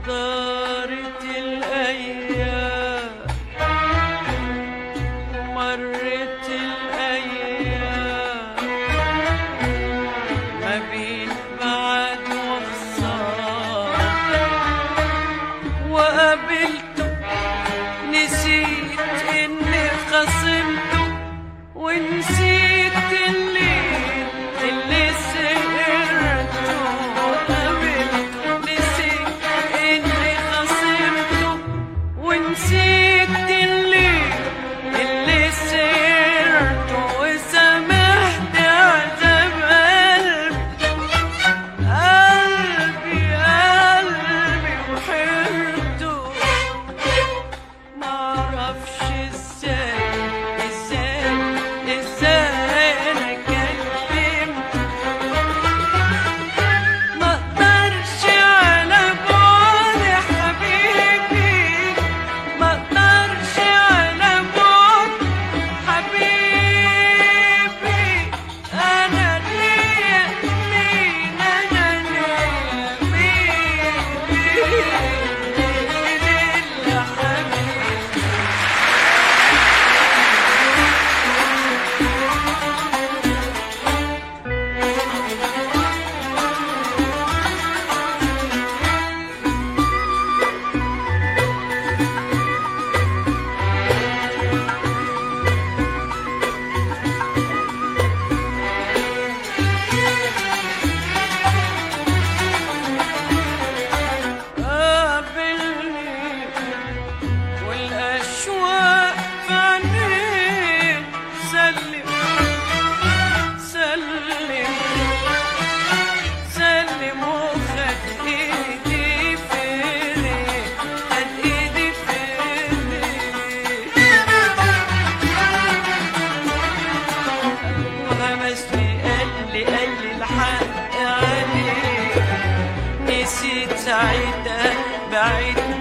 دارت الأيام ومرت الأيام ما بين بعد وخسارة، وقابلته نسيت إني خصمته ونسيت اللي سهرته. قابلته نسيت إني خصمته ونسيت اللي سهرته، وسامحت عذاب قلبي وحيرته. معرفش ازاي انا كلمته. مقدرش على بعد حبيبي، مقدرش على بعد حبيبي. انا ليا مين، انا ليا مين إلا حبيبي. قابلني والأشواق في عينيه، سلم سلم وخد إيدي في إيديه، خد إيدي في إيديه وهمسني قال لي الحق عليك. نسيت ساعتها بعدني